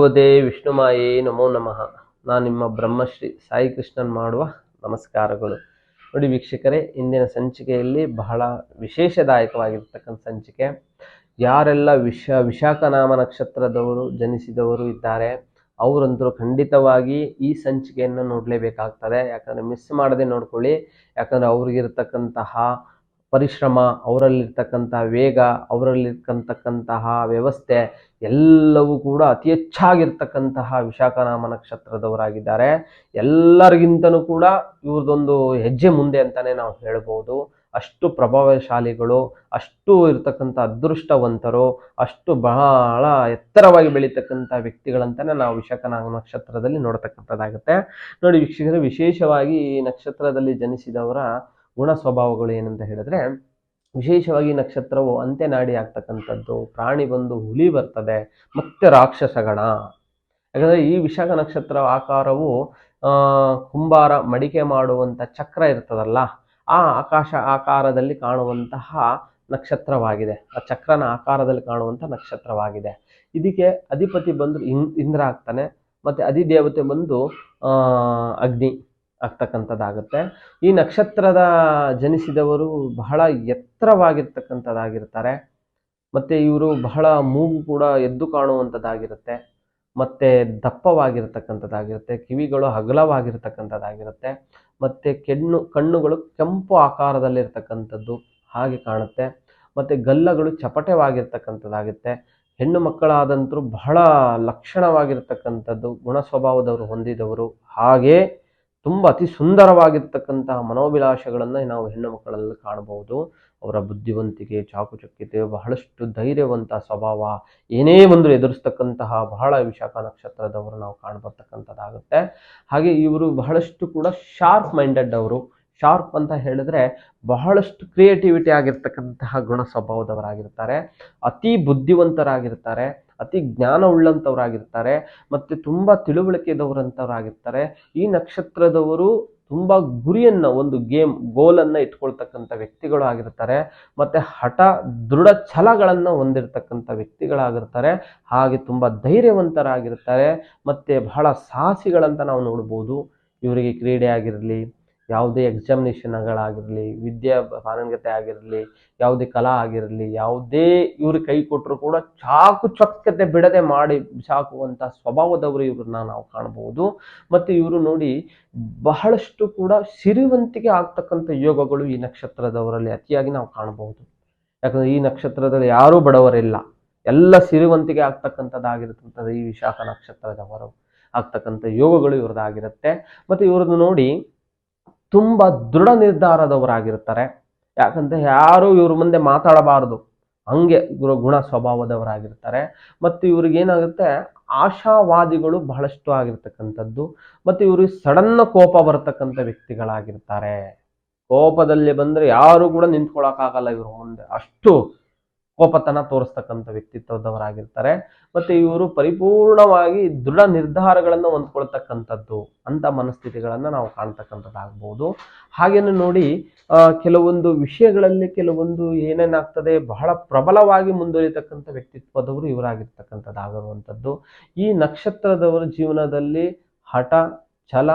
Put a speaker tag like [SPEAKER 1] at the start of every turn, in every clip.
[SPEAKER 1] ಭಗವತೆ ವಿಷ್ಣುಮಾಯೇ ನಮೋ ನಮಃ. ನಾನು ನಿಮ್ಮ ಬ್ರಹ್ಮಶ್ರೀ ಸಾಯಿ ಕೃಷ್ಣನ್ ಮಾಡುವ ನಮಸ್ಕಾರಗಳು. ನೋಡಿ ವೀಕ್ಷಕರೇ, ಇಂದಿನ ಸಂಚಿಕೆಯಲ್ಲಿ ಬಹಳ ವಿಶೇಷದಾಯಕವಾಗಿರ್ತಕ್ಕಂಥ ಸಂಚಿಕೆ. ಯಾರೆಲ್ಲ ವಿಶಾಖ ನಾಮ ನಕ್ಷತ್ರದವರು ಜನಿಸಿದವರು ಇದ್ದಾರೆ ಅವರಂತರೂ ಖಂಡಿತವಾಗಿ ಈ ಸಂಚಿಕೆಯನ್ನು ನೋಡಲೇಬೇಕಾಗ್ತದೆ. ಯಾಕಂದರೆ ಮಿಸ್ ಮಾಡದೆ ನೋಡ್ಕೊಳ್ಳಿ. ಯಾಕಂದರೆ ಅವ್ರಿಗಿರ್ತಕ್ಕಂತಹ ಪರಿಶ್ರಮ, ಅವರಲ್ಲಿರ್ತಕ್ಕಂಥ ವೇಗ, ಅವರಲ್ಲಿರ್ತಕ್ಕಂತಹ ವ್ಯವಸ್ಥೆ ಎಲ್ಲವೂ ಕೂಡ ಅತಿ ಹೆಚ್ಚಾಗಿರ್ತಕ್ಕಂತಹ ವಿಶಾಖನಾಮ ನಕ್ಷತ್ರದವರಾಗಿದ್ದಾರೆ. ಎಲ್ಲರಿಗಿಂತನೂ ಕೂಡ ಇವ್ರದೊಂದು ಹೆಜ್ಜೆ ಮುಂದೆ ಅಂತಾನೆ ನಾವು ಹೇಳ್ಬೋದು. ಅಷ್ಟು ಪ್ರಭಾವಶಾಲಿಗಳು, ಅಷ್ಟು ಇರ್ತಕ್ಕಂಥ ಅದೃಷ್ಟವಂತರು, ಅಷ್ಟು ಬಹಳ ಎತ್ತರವಾಗಿ ಬೆಳೀತಕ್ಕಂಥ ವ್ಯಕ್ತಿಗಳಂತಾನೆ ನಾವು ವಿಶಾಖನಾಮ ನಕ್ಷತ್ರದಲ್ಲಿ ನೋಡ್ತಕ್ಕಂಥದ್ದಾಗುತ್ತೆ. ನೋಡಿ ವೀಕ್ಷಕರೇ, ವಿಶೇಷವಾಗಿ ಈ ನಕ್ಷತ್ರದಲ್ಲಿ ಜನಿಸಿದವರ ಗುಣ ಸ್ವಭಾವಗಳು ಏನಂತ ಹೇಳಿದ್ರೆ, ವಿಶೇಷವಾಗಿ ನಕ್ಷತ್ರವು ಅಂತ್ಯನಾಡಿ ಆಗ್ತಕ್ಕಂಥದ್ದು, ಪ್ರಾಣಿ ಬಂದು ಹುಲಿ ಬರ್ತದೆ, ಮತ್ತೆ ರಾಕ್ಷಸಗಣ. ಯಾಕಂದರೆ ಈ ವಿಶಾಖ ನಕ್ಷತ್ರ ಆಕಾರವು ಕುಂಬಾರ ಮಡಿಕೆ ಮಾಡುವಂಥ ಚಕ್ರ ಇರ್ತದಲ್ಲ, ಆ ಆಕಾಶ ಆಕಾರದಲ್ಲಿ ಕಾಣುವಂತಹ ನಕ್ಷತ್ರವಾಗಿದೆ. ಆ ಚಕ್ರನ ಆಕಾರದಲ್ಲಿ ಕಾಣುವಂಥ ನಕ್ಷತ್ರವಾಗಿದೆ. ಇದಕ್ಕೆ ಅಧಿಪತಿ ಬಂದು ಇಂದ್ರ ಆಗ್ತಾನೆ, ಮತ್ತು ಅಧಿದೇವತೆ ಬಂದು ಅಗ್ನಿ ಆಗ್ತಕ್ಕಂಥದ್ದಾಗುತ್ತೆ. ಈ ನಕ್ಷತ್ರದ ಜನಿಸಿದವರು ಬಹಳ ಎತ್ತರವಾಗಿರ್ತಕ್ಕಂಥದ್ದಾಗಿರ್ತಾರೆ. ಮತ್ತು ಇವರು ಬಹಳ ಮೂಗು ಕೂಡ ಎದ್ದು ಕಾಣುವಂಥದ್ದಾಗಿರುತ್ತೆ, ಮತ್ತು ದಪ್ಪವಾಗಿರ್ತಕ್ಕಂಥದ್ದಾಗಿರುತ್ತೆ, ಕಿವಿಗಳು ಅಗಲವಾಗಿರ್ತಕ್ಕಂಥದ್ದಾಗಿರುತ್ತೆ, ಮತ್ತು ಕಣ್ಣುಗಳು ಕೆಂಪು ಆಕಾರದಲ್ಲಿರ್ತಕ್ಕಂಥದ್ದು ಹಾಗೆ ಕಾಣುತ್ತೆ, ಮತ್ತು ಗಲ್ಲಗಳು ಚಪಟವಾಗಿರ್ತಕ್ಕಂಥದ್ದಾಗುತ್ತೆ. ಹೆಣ್ಣು ಮಕ್ಕಳಾದಂತರೂ ಬಹಳ ಲಕ್ಷಣವಾಗಿರ್ತಕ್ಕಂಥದ್ದು ಗುಣ ಸ್ವಭಾವದವರು ಹೊಂದಿದವರು. ಹಾಗೇ ತುಂಬ ಅತಿ ಸುಂದರವಾಗಿರ್ತಕ್ಕಂತಹ ಮನೋಭಿಲಾಷೆಗಳನ್ನು ನಾವು ಹೆಣ್ಣು ಮಕ್ಕಳಲ್ಲಿ ಕಾಣಬಹುದು. ಅವರ ಬುದ್ಧಿವಂತಿಕೆ, ಚಾಕುಚಕ್ಯತೆ, ಬಹಳಷ್ಟು ಧೈರ್ಯವಂತ ಸ್ವಭಾವ, ಏನೇ ಒಂದು ಎದುರಿಸ್ತಕ್ಕಂತಹ ಬಹಳ ವಿಶಾಖ ನಕ್ಷತ್ರದವರು ನಾವು ಕಾಣಬರ್ತಕ್ಕಂಥದ್ದಾಗುತ್ತೆ. ಹಾಗೆ ಇವರು ಬಹಳಷ್ಟು ಕೂಡ ಶಾರ್ಪ್ ಮೈಂಡೆಡ್ ಅವರು. ಶಾರ್ಪ್ ಅಂತ ಹೇಳಿದ್ರೆ ಬಹಳಷ್ಟು ಕ್ರಿಯೇಟಿವಿಟಿ ಆಗಿರ್ತಕ್ಕಂತಹ ಗುಣ ಸ್ವಭಾವದವರಾಗಿರ್ತಾರೆ, ಅತಿ ಬುದ್ಧಿವಂತರಾಗಿರ್ತಾರೆ, ಅತಿ ಜ್ಞಾನ ಉಳ್ಳಂಥವರಾಗಿರ್ತಾರೆ, ಮತ್ತು ತುಂಬ ತಿಳುವಳಿಕೆದವರಂಥವರಾಗಿರ್ತಾರೆ. ಈ ನಕ್ಷತ್ರದವರು ತುಂಬ ಗುರಿಯನ್ನು, ಒಂದು ಗೋಲನ್ನು ಇಟ್ಕೊಳ್ತಕ್ಕಂಥ ವ್ಯಕ್ತಿಗಳು ಆಗಿರ್ತಾರೆ, ಮತ್ತು ಹಠ ದೃಢ ಛಲಗಳನ್ನು ಹೊಂದಿರತಕ್ಕಂಥ ವ್ಯಕ್ತಿಗಳಾಗಿರ್ತಾರೆ. ಹಾಗೆ ತುಂಬ ಧೈರ್ಯವಂತರಾಗಿರ್ತಾರೆ, ಮತ್ತು ಬಹಳ ಸಾಹಸಿಗಳಂತ ನಾವು ನೋಡ್ಬೋದು. ಇವರಿಗೆ ಕ್ರೀಡೆ ಆಗಿರಲಿ, ಯಾವುದೇ ಎಕ್ಸಾಮಿನೇಷನ್ಗಳಾಗಿರಲಿ, ಪಾರಂಗತೆ ಆಗಿರಲಿ, ಯಾವುದೇ ಕಲಾ ಆಗಿರಲಿ, ಯಾವುದೇ ಇವರು ಕೈ ಕೊಟ್ಟರು ಕೂಡ ಚಾಕುಚಕ್ಯತೆ ಬಿಡದೆ ಮಾಡಿ ಬಿಸಾಕುವಂಥ ಸ್ವಭಾವದವರು ಇವ್ರನ್ನ ನಾವು ಕಾಣಬಹುದು. ಮತ್ತು ಇವರು ನೋಡಿ ಬಹಳಷ್ಟು ಕೂಡ ಸಿರಿವಂತಿಕೆ ಆಗ್ತಕ್ಕಂಥ ಯೋಗಗಳು ಈ ನಕ್ಷತ್ರದವರಲ್ಲಿ ಅತಿಯಾಗಿ ನಾವು ಕಾಣಬಹುದು. ಯಾಕಂದರೆ ಈ ನಕ್ಷತ್ರದಲ್ಲಿ ಯಾರೂ ಬಡವರಿಲ್ಲ, ಎಲ್ಲ ಸಿರಿವಂತಿಕೆ ಆಗ್ತಕ್ಕಂಥದ್ದಾಗಿರ್ತಕ್ಕಂಥದ್ದು ಈ ವಿಶಾಖ ನಕ್ಷತ್ರದವರು ಆಗ್ತಕ್ಕಂಥ ಯೋಗಗಳು ಇವ್ರದ್ದಾಗಿರುತ್ತೆ. ಮತ್ತು ಇವ್ರದ್ದು ನೋಡಿ ತುಂಬ ದೃಢ ನಿರ್ಧಾರದವರಾಗಿರ್ತಾರೆ. ಯಾಕಂದರೆ ಯಾರೂ ಇವ್ರ ಮುಂದೆ ಮಾತಾಡಬಾರದು, ಹಂಗೆ ಗುಣ ಸ್ವಭಾವದವರಾಗಿರ್ತಾರೆ. ಮತ್ತು ಇವ್ರಿಗೇನಾಗುತ್ತೆ, ಆಶಾವಾದಿಗಳು ಬಹಳಷ್ಟು ಆಗಿರ್ತಕ್ಕಂಥದ್ದು. ಮತ್ತು ಇವ್ರಿಗೆ ಸಡನ್ನ ಕೋಪ ಬರ್ತಕ್ಕಂಥ ವ್ಯಕ್ತಿಗಳಾಗಿರ್ತಾರೆ. ಕೋಪದಲ್ಲಿ ಬಂದರೆ ಯಾರು ಕೂಡ ನಿಂತ್ಕೊಳ್ಳೋಕ್ಕಾಗಲ್ಲ ಇವ್ರ ಮುಂದೆ, ಅಷ್ಟು ಕೋಪತನ ತೋರಿಸ್ತಕ್ಕಂಥ ವ್ಯಕ್ತಿತ್ವದವರಾಗಿರ್ತಾರೆ. ಮತ್ತು ಇವರು ಪರಿಪೂರ್ಣವಾಗಿ ದೃಢ ನಿರ್ಧಾರಗಳನ್ನು ಹೊಂದ್ಕೊಳ್ತಕ್ಕಂಥದ್ದು ಅಂತ ಮನಸ್ಥಿತಿಗಳನ್ನು ನಾವು ಕಾಣ್ತಕ್ಕಂಥದ್ದಾಗ್ಬೋದು. ಹಾಗೇನು ನೋಡಿ ಕೆಲವೊಂದು ವಿಷಯಗಳಲ್ಲಿ ಕೆಲವೊಂದು ಏನೇನಾಗ್ತದೆ, ಬಹಳ ಪ್ರಬಲವಾಗಿ ಮುಂದುವರಿತಕ್ಕಂಥ ವ್ಯಕ್ತಿತ್ವದವರು ಇವರಾಗಿರ್ತಕ್ಕಂಥದ್ದಾಗಿರುವಂಥದ್ದು. ಈ ನಕ್ಷತ್ರದವರ ಜೀವನದಲ್ಲಿ ಹಠ, ಛಲ,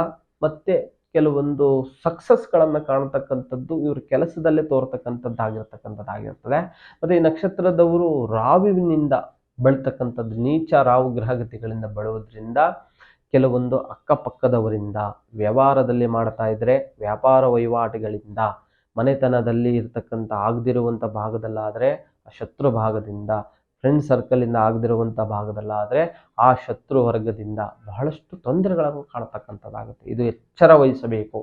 [SPEAKER 1] ಮತ್ತು ಕೆಲವೊಂದು ಸಕ್ಸಸ್ಗಳನ್ನು ಕಾಣತಕ್ಕಂಥದ್ದು ಇವ್ರ ಕೆಲಸದಲ್ಲೇ ತೋರ್ತಕ್ಕಂಥದ್ದಾಗಿರ್ತದೆ. ಮತ್ತು ಈ ನಕ್ಷತ್ರದವರು ರಾಹುವಿನಿಂದ ಬೆಳ್ತಕ್ಕಂಥದ್ದು, ನೀಚ ರಾಹು ಗ್ರಹಗತಿಗಳಿಂದ ಬೆಳುವುದರಿಂದ ಕೆಲವೊಂದು ಅಕ್ಕಪಕ್ಕದವರಿಂದ, ವ್ಯವಹಾರದಲ್ಲಿ ಮಾಡ್ತಾ ಇದ್ರೆ ವ್ಯಾಪಾರ ವಹಿವಾಟುಗಳಿಂದ, ಮನೆತನದಲ್ಲಿ ಇರ್ತಕ್ಕಂಥ ಆಗದಿರುವಂಥ ಭಾಗದಲ್ಲಾದರೆ ಆ ಶತ್ರು ಭಾಗದಿಂದ, ಫ್ರೆಂಡ್ ಸರ್ಕಲಿಂದ ಆಗದಿರುವಂಥ ಭಾಗದಲ್ಲಾದರೆ ಆ ಶತ್ರು ವರ್ಗದಿಂದ ಬಹಳಷ್ಟು ತೊಂದರೆಗಳನ್ನು ಕಾಣತಕ್ಕಂಥದ್ದಾಗುತ್ತೆ. ಇದು ಎಚ್ಚರ ವಹಿಸಬೇಕು.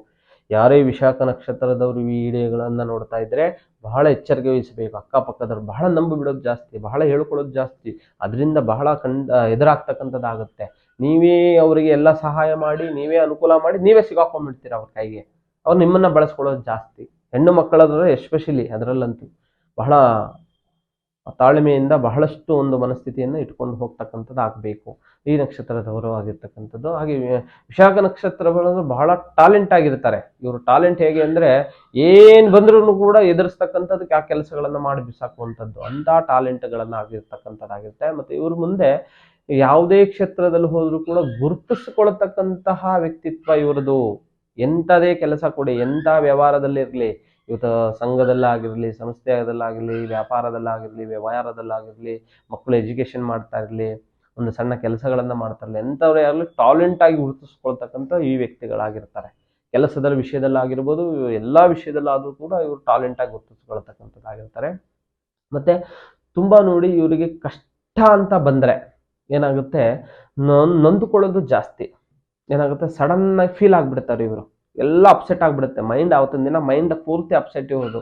[SPEAKER 1] ಯಾರೇ ವಿಶಾಖ ನಕ್ಷತ್ರದವರು ಈ ವಿಡಿಯೋಗಳನ್ನು ನೋಡ್ತಾ ಇದ್ರೆ ಬಹಳ ಎಚ್ಚರಿಕೆ ವಹಿಸಬೇಕು. ಅಕ್ಕಪಕ್ಕದವ್ರು ಬಹಳ ನಂಬಿಬಿಡೋದು ಜಾಸ್ತಿ, ಬಹಳ ಹೇಳ್ಕೊಳ್ಳೋದು ಜಾಸ್ತಿ, ಅದರಿಂದ ಬಹಳ ಎದುರಾಗ್ತಕ್ಕಂಥದ್ದಾಗುತ್ತೆ. ನೀವೇ ಅವರಿಗೆ ಎಲ್ಲ ಸಹಾಯ ಮಾಡಿ, ನೀವೇ ಅನುಕೂಲ ಮಾಡಿ, ನೀವೇ ಸಿಗಾಕೊಂಡ್ಬಿಡ್ತೀರ ಅವ್ರ ಕೈಗೆ. ಅವ್ರು ನಿಮ್ಮನ್ನು ಬಳಸ್ಕೊಳ್ಳೋದು ಜಾಸ್ತಿ. ಹೆಣ್ಣು ಮಕ್ಕಳಾದ್ರೆ ಎಸ್ಪೆಷಲಿ ಅದರಲ್ಲಂತೂ ಬಹಳ ತಾಳ್ಮೆಯಿಂದ ಬಹಳಷ್ಟು ಒಂದು ಮನಸ್ಥಿತಿಯನ್ನು ಇಟ್ಕೊಂಡು ಹೋಗ್ತಕ್ಕಂಥದ್ದು ಆಗಬೇಕು ಈ ನಕ್ಷತ್ರದವರು ಆಗಿರ್ತಕ್ಕಂಥದ್ದು. ಹಾಗೆ ವಿಶಾಖ ನಕ್ಷತ್ರಗಳು ಬಹಳ ಟ್ಯಾಲೆಂಟ್ ಆಗಿರ್ತಾರೆ. ಇವರು ಟ್ಯಾಲೆಂಟ್ ಹೇಗೆ ಅಂದರೆ, ಏನು ಬಂದ್ರೂ ಕೂಡ ಎದುರಿಸ್ತಕ್ಕಂಥದ್ದಕ್ಕೆ ಆ ಕೆಲಸಗಳನ್ನು ಮಾಡಿ ಬಿಸಾಕುವಂಥದ್ದು, ಅಂಥ ಟ್ಯಾಲೆಂಟ್ಗಳನ್ನು ಆಗಿರ್ತಕ್ಕಂಥದ್ದಾಗಿರುತ್ತೆ. ಮತ್ತು ಇವ್ರ ಮುಂದೆ ಯಾವುದೇ ಕ್ಷೇತ್ರದಲ್ಲಿ ಹೋದ್ರೂ ಕೂಡ ಗುರುತಿಸಿಕೊಳ್ತಕ್ಕಂತಹ ವ್ಯಕ್ತಿತ್ವ ಇವರದು. ಎಂಥದೇ ಕೆಲಸ ಕೊಡಿ, ಎಂಥ ವ್ಯವಹಾರದಲ್ಲಿರಲಿ, ಇವತ್ತು ಸಂಘದಲ್ಲಾಗಿರಲಿ, ಸಂಸ್ಥೆಯಲ್ಲಾಗಿರಲಿ, ವ್ಯಾಪಾರದಲ್ಲಾಗಿರಲಿ, ವ್ಯವಹಾರದಲ್ಲಾಗಿರಲಿ, ಮಕ್ಕಳು ಎಜುಕೇಷನ್ ಮಾಡ್ತಾ ಇರಲಿ, ಒಂದು ಸಣ್ಣ ಕೆಲಸಗಳನ್ನು ಮಾಡ್ತಾ ಇರಲಿ, ಎಂಥವ್ರೇ ಆಗಲಿ ಟಾಲೆಂಟ್ ಆಗಿ ಗುರುತಿಸ್ಕೊಳ್ತಕ್ಕಂಥ ಈ ವ್ಯಕ್ತಿಗಳಾಗಿರ್ತಾರೆ. ಕೆಲಸದ ವಿಷಯದಲ್ಲಾಗಿರ್ಬೋದು, ಎಲ್ಲ ವಿಷಯದಲ್ಲಾದರೂ ಕೂಡ ಇವರು ಟಾಲೆಂಟ್ ಆಗಿ ಗುರುತಿಸ್ಕೊಳ್ತಕ್ಕಂಥದ್ದಾಗಿರ್ತಾರೆ. ಮತ್ತೆ ತುಂಬಾ ನೋಡಿ ಇವರಿಗೆ ಕಷ್ಟ ಅಂತ ಬಂದ್ರೆ ಏನಾಗುತ್ತೆ, ನೊಂದುಕೊಳ್ಳೋದು ಜಾಸ್ತಿ. ಏನಾಗುತ್ತೆ, ಸಡನ್ ಆಗಿ ಫೀಲ್ ಆಗ್ಬಿಡ್ತಾರೆ ಇವರು, ಎಲ್ಲ ಅಪ್ಸೆಟ್ ಆಗ್ಬಿಡುತ್ತೆ ಮೈಂಡ್. ಆವತ್ತಿನ ದಿನ ಮೈಂಡ್ ಪೂರ್ತಿ ಅಪ್ಸೆಟ್ ಇವ್ರದು,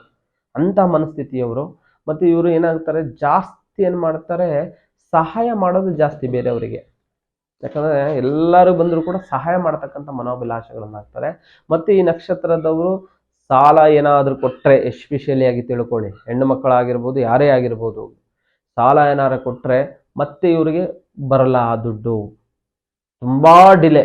[SPEAKER 1] ಅಂತ ಮನಸ್ಥಿತಿಯವರು. ಮತ್ತೆ ಇವರು ಏನಾಗ್ತಾರೆ, ಜಾಸ್ತಿ ಏನ್ ಮಾಡ್ತಾರೆ, ಸಹಾಯ ಮಾಡೋದು ಜಾಸ್ತಿ ಬೇರೆಯವರಿಗೆ. ಯಾಕಂದ್ರೆ ಎಲ್ಲರೂ ಬಂದರೂ ಕೂಡ ಸಹಾಯ ಮಾಡ್ತಕ್ಕಂಥ ಮನೋಭಿಲಾಷೆಗಳನ್ನಾಗ್ತಾರೆ. ಮತ್ತೆ ಈ ನಕ್ಷತ್ರದವರು ಸಾಲ ಏನಾದರೂ ಕೊಟ್ಟರೆ, ಎಸ್ಪೆಷಲಿ ಆಗಿ ತಿಳ್ಕೊಳ್ಳಿ, ಹೆಣ್ಣು ಮಕ್ಕಳಾಗಿರ್ಬೋದು, ಯಾರೇ ಆಗಿರ್ಬೋದು, ಸಾಲ ಏನಾದ್ರು ಕೊಟ್ಟರೆ ಮತ್ತೆ ಇವರಿಗೆ ಬರಲ್ಲ ಆ ದುಡ್ಡು, ತುಂಬಾ ಡಿಲೆ.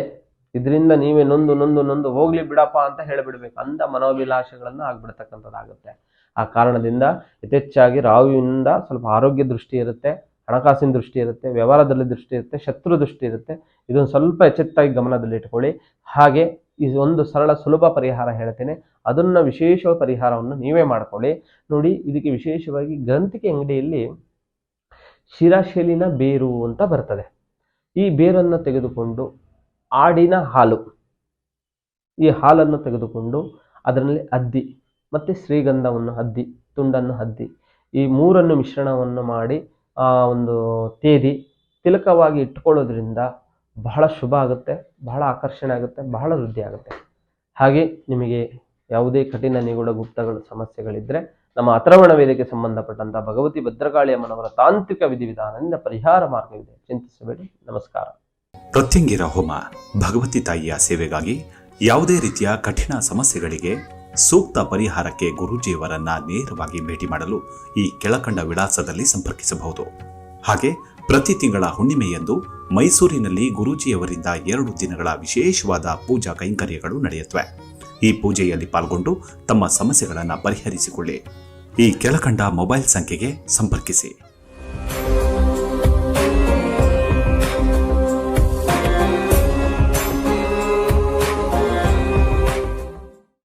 [SPEAKER 1] ಇದರಿಂದ ನೀವೇ ನೊಂದು ನೊಂದು ನೊಂದು ಹೋಗ್ಲಿ ಬಿಡಪ್ಪ ಅಂತ ಹೇಳಿಬಿಡ್ಬೇಕು, ಅಂತ ಮನೋಭಿಲಾಷೆಗಳನ್ನ ಆಗ್ಬಿಡ್ತಕ್ಕಂಥದ್ದಾಗುತ್ತೆ. ಆ ಕಾರಣದಿಂದ ಯಥೇಚ್ಛಾಗಿ ರಾಹುವಿನಿಂದ ಸ್ವಲ್ಪ ಆರೋಗ್ಯ ದೃಷ್ಟಿ ಇರುತ್ತೆ, ಹಣಕಾಸಿನ ದೃಷ್ಟಿ ಇರುತ್ತೆ, ವ್ಯವಹಾರದಲ್ಲಿ ದೃಷ್ಟಿ ಇರುತ್ತೆ, ಶತ್ರು ದೃಷ್ಟಿ ಇರುತ್ತೆ. ಇದೊಂದು ಸ್ವಲ್ಪ ಎಚ್ಚೆತ್ತಾಗಿ ಗಮನದಲ್ಲಿ ಇಟ್ಕೊಳ್ಳಿ. ಹಾಗೆ ಇದು ಒಂದು ಸರಳ ಸುಲಭ ಪರಿಹಾರ ಹೇಳ್ತೇನೆ, ಅದನ್ನ ವಿಶೇಷ ಪರಿಹಾರವನ್ನು ನೀವೇ ಮಾಡ್ಕೊಳ್ಳಿ. ನೋಡಿ, ಇದಕ್ಕೆ ವಿಶೇಷವಾಗಿ ಗ್ರಂಥಿಕೆ ಅಂಗಡಿಯಲ್ಲಿ ಶಿರಾಶೇಲಿನ ಬೇರು ಅಂತ ಬರ್ತದೆ. ಈ ಬೇರನ್ನು ತೆಗೆದುಕೊಂಡು ಆಡಿನ ಹಾಲು, ಈ ಹಾಲನ್ನು ತೆಗೆದುಕೊಂಡು ಅದರಲ್ಲಿ ಅದ್ದಿ ಮತ್ತು ಶ್ರೀಗಂಧವನ್ನು ಅದ್ದಿ, ತುಂಡನ್ನು ಅದ್ದಿ, ಈ ಮೂರನ್ನು ಮಿಶ್ರಣವನ್ನು ಮಾಡಿ ಒಂದು ತೇದಿ ತಿಲಕವಾಗಿ ಇಟ್ಕೊಳ್ಳೋದ್ರಿಂದ ಬಹಳ ಶುಭ ಆಗುತ್ತೆ, ಬಹಳ ಆಕರ್ಷಣೆ ಆಗುತ್ತೆ, ಬಹಳ ವೃದ್ಧಿ ಆಗುತ್ತೆ. ಹಾಗೆ ನಿಮಗೆ ಯಾವುದೇ ಕಠಿಣ ನಿಗೂಢ ಗುಪ್ತಗಳ ಸಮಸ್ಯೆಗಳಿದ್ದರೆ ನಮ್ಮ ಅಥರ್ವಣ ವೇದಕ್ಕೆ ಸಂಬಂಧಪಟ್ಟಂತಹ ಭಗವತಿ ಭದ್ರಕಾಳಿ ಅಮ್ಮನವರ ತಾಂತ್ರಿಕ ವಿಧಿವಿಧಾನದಿಂದ ಪರಿಹಾರ ಮಾರ್ಗವಿದೆ, ಚಿಂತಿಸಬೇಡಿ. ನಮಸ್ಕಾರ.
[SPEAKER 2] ಪ್ರತ್ಯಂಗಿರ ಹೋಮ ಭಗವತಿ ತಾಯಿಯ ಸೇವೆಗಾಗಿ ಯಾವುದೇ ರೀತಿಯ ಕಠಿಣ ಸಮಸ್ಯೆಗಳಿಗೆ ಸೂಕ್ತ ಪರಿಹಾರಕ್ಕೆ ಗುರೂಜಿಯವರನ್ನ ನೇರವಾಗಿ ಭೇಟಿ ಮಾಡಲು ಈ ಕೆಳಕಂಡ ವಿಳಾಸದಲ್ಲಿ ಸಂಪರ್ಕಿಸಬಹುದು. ಹಾಗೆ ಪ್ರತಿ ತಿಂಗಳ ಹುಣ್ಣಿಮೆಯಂದು ಮೈಸೂರಿನಲ್ಲಿ ಗುರೂಜಿಯವರಿಂದ 2 ದಿನಗಳ ವಿಶೇಷವಾದ ಪೂಜಾ ಕೈಂಕರ್ಯಗಳು ನಡೆಯುತ್ತವೆ. ಈ ಪೂಜೆಯಲ್ಲಿ ಪಾಲ್ಗೊಂಡು ತಮ್ಮ ಸಮಸ್ಯೆಗಳನ್ನು ಪರಿಹರಿಸಿಕೊಳ್ಳಿ. ಈ ಕೆಳಕಂಡ ಮೊಬೈಲ್ ಸಂಖ್ಯೆಗೆ ಸಂಪರ್ಕಿಸಿ.